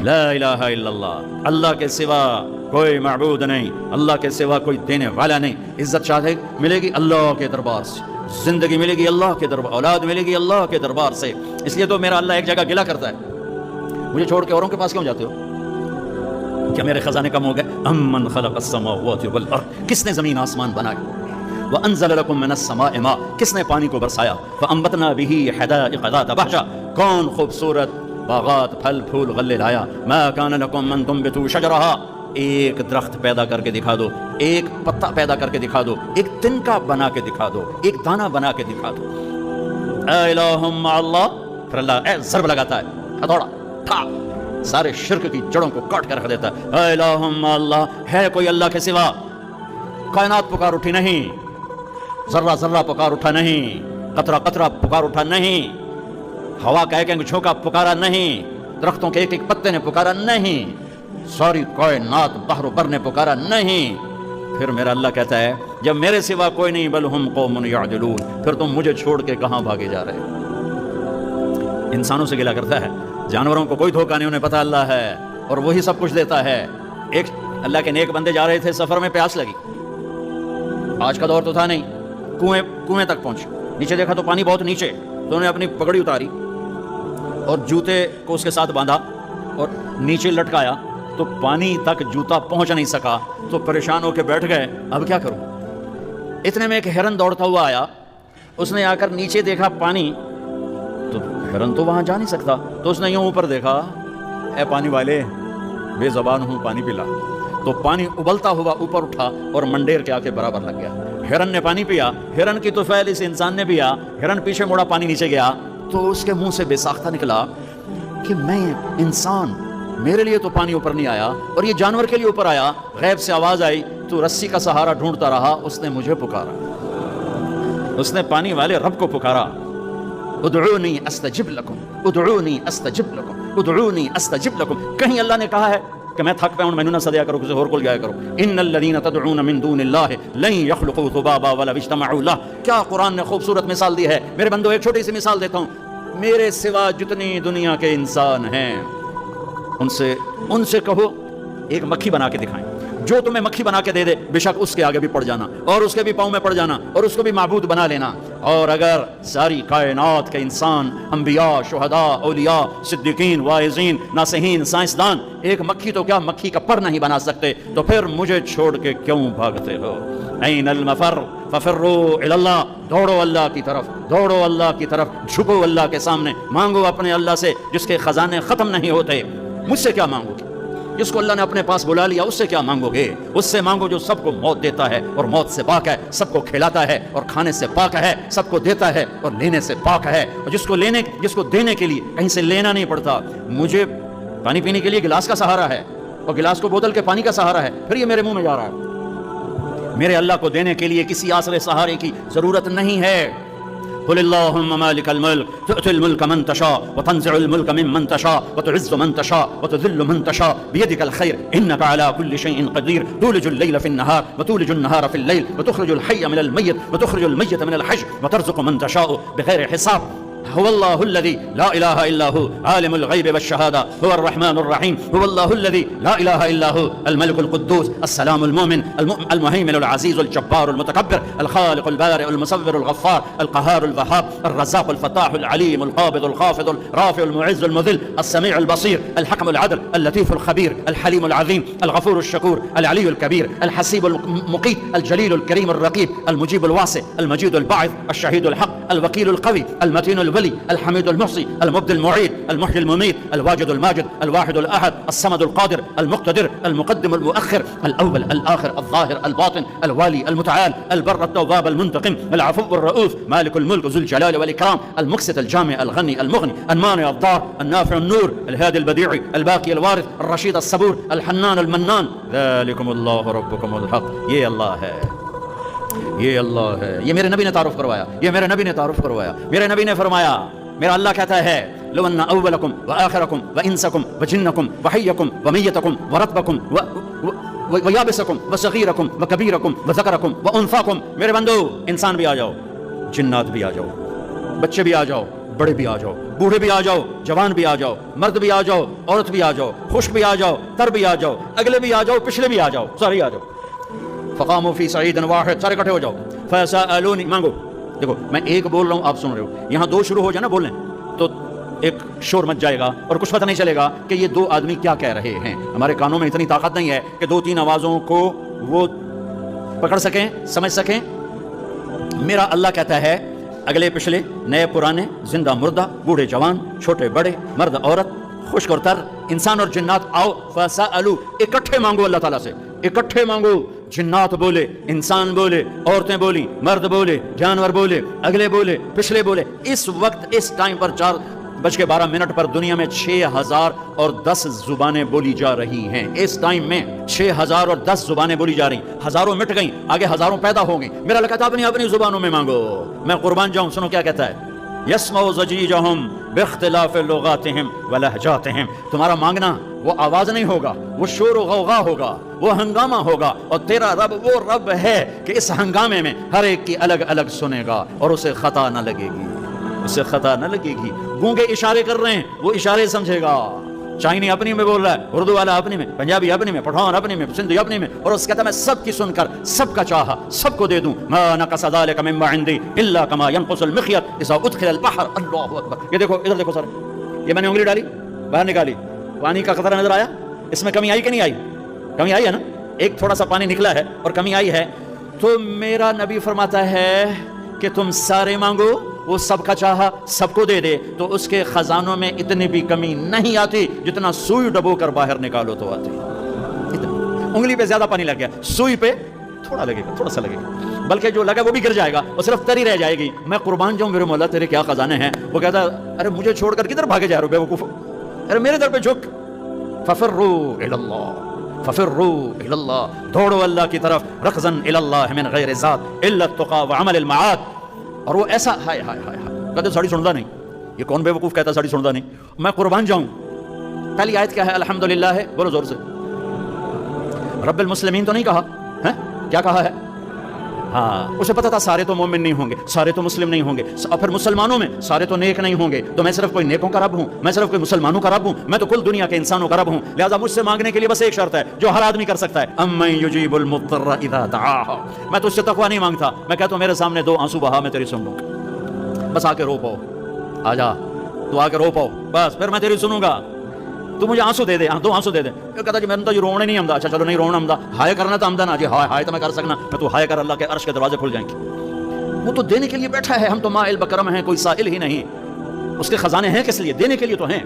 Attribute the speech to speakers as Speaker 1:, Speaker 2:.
Speaker 1: لا الہ الا اللہ، اللہ کے سوا کوئی معبود نہیں، اللہ کے سوا کوئی دینے والا نہیں۔ عزت چاہے ملے گی اللہ کے دربار سے، زندگی ملے گی اللہ کے دربار، اولاد ملے گی اللہ کے دربار سے۔ اس لیے تو میرا اللہ ایک جگہ گلا کرتا ہے، مجھے چھوڑ کے اوروں کے پاس کیوں جاتے ہو؟ کیا میرے خزانے کم ہو گئے؟ امن خلق السماوات والارض، کس نے زمین آسمان بنائے؟ وانزل لكم من السماء ماء، کس نے پانی کو برسایا؟ فانبتنا به حدائق ذات بہجہ، کون خوبصورت باغات پھل پھول غلے لایا؟ ما كان لكم من تنبتوا شجرها، ایک درخت پیدا کر کے دکھا دو، ایک پتا پیدا کر کے دکھا دو، ایک تنکا بنا کے دکھا دو، ایک دانہ بنا کے دکھا دو۔ اے الہ مع اللہ، پھر اللہ ضرب لگاتا ہے، ہتھوڑا ٹھا، سارے شرک کی جڑوں کو کاٹ کر رکھ دیتا ہے۔ اے الہ مع اللہ، ہے کوئی اللہ کے سوا؟ کائنات پکار اٹھی نہیں، ذرہ ذرہ پکار اٹھا نہیں، قطرہ قطرہ پکار اٹھا نہیں، ہوا کا ایک ایک جھونکا پکارا نہیں، درختوں کے ایک ایک پتے نے پکارا نہیں، ساری کائنات بحر و بر نے پکارا نہیں۔ پھر میرا اللہ کہتا ہے جب میرے سوا کوئی نہیں، بل ہم قوم یعدلون، پھر تم مجھے چھوڑ کے کہاں بھاگے جا رہے ہو؟ انسانوں سے گلا کرتا ہے، جانوروں کو کوئی دھوکہ نہیں، انہیں پتہ اللہ ہے اور وہی سب کچھ دیتا ہے۔ ایک اللہ کے نیک بندے جا رہے تھے، سفر میں پیاس لگی، آج کا دور تو تھا نہیں، کنویں تک پہنچ، نیچے دیکھا تو پانی بہت نیچے، تو انہوں نے اپنی پگڑی اتاری اور جوتے کو اس کے ساتھ باندھا اور نیچے لٹکایا، تو پانی تک جوتا پہنچ نہیں سکا، تو پریشان ہو کے بیٹھ گئے، اب کیا کروں؟ اتنے میں ایک ہرن دوڑتا ہوا آیا، اس نے آ کر نیچے دیکھا پانی، تو ہرن تو وہاں جا نہیں سکتا، تو اس نے یوں اوپر دیکھا، اے پانی والے بے زبان ہوں، پانی پلا، تو پانی ابلتا ہوا اوپر اٹھا اور منڈیر کے آ کے برابر لگ گیا۔ ہرن نے پانی پیا، ہرن کی طفیل اس انسان نے پیا، ہرن پیچھے مڑا، پانی نیچے گیا، تو اس کے منہ سے بے ساختہ نکلا کہ میں انسان، میرے لیے تو پانی اوپر نہیں آیا اور یہ جانور کے لیے اوپر آیا۔ غیب سے آواز آئی، تو رسی کا سہارا ڈھونڈتا رہا، اس نے مجھے پکارا، اس نے پانی والے رب کو پکارا، ادعونی استجب لکم، ادعونی استجب لکم، ادعونی استجب لکم۔ کہیں اللہ نے کہا ہے کہ میں تھک پہ ہوں، مینوں نہ سدیا کرو، کسی اور کول جایا کرو، ان الذین تدعون من دون اللہ لن یخلقوا ذبابا ولو اجتمعوا لہ۔ کیا قرآن نے خوبصورت مثال دی ہے۔ میرے بندو ایک چھوٹی سی مثال دیتا ہوں، میرے سوا جتنی دنیا کے انسان ہیں ان سے کہو ایک مکھی بنا کے دکھائیں، جو تمہیں مکھی بنا کے دے دے بے شک اس کے آگے بھی پڑ جانا اور اس کے بھی پاؤں میں پڑ جانا اور اس کو بھی معبود بنا لینا۔ اور اگر ساری کائنات کے انسان، انبیاء، شہداء، اولیاء، صدیقین، واعظین، ناصحین، سائنسدان ایک مکھی تو کیا مکھی کا پر نہیں بنا سکتے، تو پھر مجھے چھوڑ کے کیوں بھاگتے ہو؟ این المفر ففروا الی اللہ، دوڑو اللہ کی طرف، دوڑو اللہ کی طرف، جھکو اللہ کے سامنے، مانگو اپنے اللہ سے جس کے خزانے ختم نہیں ہوتے۔ مجھ سے کیا مانگو گے؟ جس کو اللہ نے اپنے پاس بلا لیا اس سے کیا مانگو گے؟ اس سے مانگو جو سب کو موت دیتا ہے اور موت سے پاک ہے، سب کو کھلاتا ہے اور کھانے سے پاک ہے، سب کو دیتا ہے اور لینے سے پاک ہے، اور جس کو دینے کے لیے کہیں سے لینا نہیں پڑتا۔ مجھے پانی پینے کے لیے گلاس کا سہارا ہے اور گلاس کو بوتل کے پانی کا سہارا ہے، پھر یہ میرے منہ میں جا رہا ہے۔ میرے اللہ کو دینے کے لیے کسی آسرے سہارے کی ضرورت نہیں ہے۔ قل اللهم مالك الملك تؤتي الملك من تشاء وتنزع الملك ممن تشاء وتعز من تشاء وتذل من تشاء بيدك الخير إنك على كل شيء قدير تولج الليل في النهار وتولج النهار في الليل وتخرج الحي من الميت وتخرج الميت من الحي وترزق من تشاء بغير حساب هو الله الذي لا إله إلا هو عالم الغيب والشهادة هو الرحمن الرحيم هو الله الذي لا إله إلا هو الملك القدوس السلام المؤمن المهيمن العزيز الجبار المتكبر الخالق البارئ المصور الغفار القهار الوهاب الرزاق الفتاح العليم القابض الخافض الرافع المعز المذل السميع البصير الحكم العدل اللطيف الخبير الحليم العظيم الغفور الشكور العلي الكبير الحسيب المقيت الجليل الكريم الرقيب المجيب الواسع المجيد الباعث الشهيد الحق الوكيل القوي المتين الولي الحميد المحصي المبدي المعيد المحيي المميت الواجد الماجد الواحد الأحد الصمد القادر المقتدر المقدم المؤخر الأول الآخر الظاهر الباطن الوالي المتعال البر التواب المنتقم العفو الرؤوف مالك الملك ذو الجلال والإكرام المقسط الجامع الغني المغني المانع الضار النافع النور الهادي البديع الباقي الوارث الرشيد الصبور الحنان المنان ذلكم الله ربكم الحق۔ یہ اللہ ہے، یہ اللہ ہے، یہ میرے نبی نے تعارف کروایا، یہ میرے نبی نے تعارف کروایا۔ میرے نبی نے فرمایا، میرا اللہ کہتا ہے لو ان اولکم وآخرکم وانسکم وجنکم وحیکم ومیتکم ورطبکم ویابسکم وصغیرکم وکبیرکم وذکرکم وانثاکم، میرے بندو انسان بھی آ جاؤ، جنات بھی آ جاؤ، بچے بھی آ جاؤ، بڑے بھی آ جاؤ، بوڑھے بھی آ جاؤ، جوان بھی آ جاؤ، مرد بھی آ جاؤ، عورت بھی آ جاؤ، خشک بھی آ جاؤ، تر بھی آ جاؤ، اگلے بھی آ جاؤ، پچھلے بھی آ جاؤ، سارے آ جاؤ. فقاموا فی صعید واحد، سارے اکٹھے ہو جاؤ. فسألونی، مانگو. دیکھو میں ایک بول رہا ہوں، آپ سن رہے ہو. یہاں دو شروع ہو جائے نا بولنے تو ایک شور مچ جائے گا اور کچھ پتہ نہیں چلے گا کہ یہ دو آدمی کیا کہہ رہے ہیں. ہمارے کانوں میں اتنی طاقت نہیں ہے کہ دو تین آوازوں کو وہ پکڑ سکیں، سمجھ سکیں. میرا اللہ کہتا ہے اگلے پچھلے، نئے پرانے، زندہ مردہ، بوڑھے جوان، چھوٹے بڑے، مرد عورت، خشک اور تر، انسان اور جنات، آؤ فسألوا، اکٹھے مانگو اللہ تعالیٰ سے، اکٹھے مانگو. جنات بولے، انسان بولے، عورتیں بولی، مرد بولے، جانور بولے، اگلے بولے، پچھلے بولے. اس وقت اس ٹائم پر 4:12 پر دنیا میں 6010 زبانیں بولی جا رہی ہیں. اس ٹائم میں 6010 زبانیں بولی جا رہی. ہزاروں مٹ گئیں، آگے ہزاروں پیدا ہوں گی. میرا اللہ کہتا ہے اپنی زبانوں میں مانگو. میں قربان جاؤں، سنو کیا کہتا ہے. یسمع ضجیجہم باختلاف لغاتہم ولہجاتہم. تمہارا مانگنا وہ آواز نہیں ہوگا، وہ شور و غوغا ہوگا، وہ ہنگامہ ہوگا. اور تیرا رب وہ رب ہے کہ اس ہنگامے میں ہر ایک کی الگ الگ سنے گا اور اسے خطا نہ لگے گی، اسے خطا نہ لگے گی. گونگے اشارے کر رہے ہیں، وہ اشارے سمجھے گا. چائنی اپنی میں بول رہا ہے، اردو والا اپنی میں، پنجابی اپنی میں، پٹھان اپنی میں، سندھی اپنی میں. اور اس کہتا ہے میں سب کی سن کر سب کا چاہا سب کو دے دوں. ما نقص ذلك مما عندي الا كما ينقص المخيط اذا ادخل البحر. اللہ اکبر. یہ دیکھو ادھر دیکھو سارے، یہ میں نے انگلی ڈالی باہر نکالی، پانی کا قطرہ نظر آیا. اس میں کمی آئی کہ نہیں آئی؟ کمی آئی ہے نا. ایک تھوڑا سا پانی نکلا ہے اور کمی آئی ہے. تو میرا نبی فرماتا ہے کہ تم سارے مانگو، وہ سب کا چاہا سب کو دے دے. تو اس کے خزانوں میں اتنی بھی کمی نہیں آتی جتنا سوئی ڈبو کر باہر نکالو تو آتی. انگلی پہ زیادہ پانی لگ گیا، سوئی پہ تھوڑا لگے گا، تھوڑا سا لگے گا، بلکہ جو لگا وہ بھی گر جائے گا اور صرف تری رہ جائے گی. میں قربان جاؤں میرے مولا تیرے کیا خزانے ہیں. وہ کہتا ارے مجھے چھوڑ کر کدھر بھاگے جا رہے ہو بیوقوف، ارے میرے در پہ جھک. ففروا الی اللہ، ففروا الی اللہ، دوڑو اللہ کی طرف. رکضا الی اللہ من غیر ذات الا التقى وعمل المعاد. اور وہ ایسا ہائے ہائے ہائے ہائے کہتے ساڑی سنتا نہیں. یہ کون بے وقوف کہتا ساڑی سنتا نہیں. میں قربان جاؤں. پہلی آیت کیا ہے؟ الحمدللہ ہے، بولو زور سے. رب المسلمین تو نہیں کہا ہے، کیا کہا ہے؟ ہاں، اسے پتا تھا سارے تو مومن نہیں ہوں گے، سارے تو مسلم نہیں ہوں گے، اور پھر مسلمانوں میں سارے تو نیک نہیں ہوں گے. تو میں صرف کوئی نیکوں کا رب ہوں، میں صرف کوئی مسلمانوں کا رب ہوں، میں تو کل دنیا کے انسانوں کا رب ہوں. لہٰذا مجھ سے مانگنے کے لیے بس ایک شرط ہے جو ہر آدمی کر سکتا ہے. امن یجیب المضطر اذا دعاہ. میں تجھ سے تقویٰ نہیں مانگتا، میں کہتا ہوں میرے سامنے 2 آنسو بہا، میں تیری سن لوں گا. بس آ کے رو پاؤ، آ جا تو آ کے رو پاؤ، بس پھر میں تیری سنوں گا. تو مجھے آنسو دے دے، 2 آنسو دے دے. یہ کہتا جی میں تو رونے نہیں آمدا. اچھا چلو نہیں رونا آمدا، ہائے کرنا تو آمدا نا جی. ہائے تو میں کر سکنا، میں تو ہائے کر اللہ کے عرش کے دروازے کھل جائیں گے. وہ تو دینے کے لیے بیٹھا ہے، ہم تو مائل بکرم ہیں، کوئی سائل ہی نہیں. اس کے خزانے ہیں کس لیے؟ دینے کے لیے تو ہیں.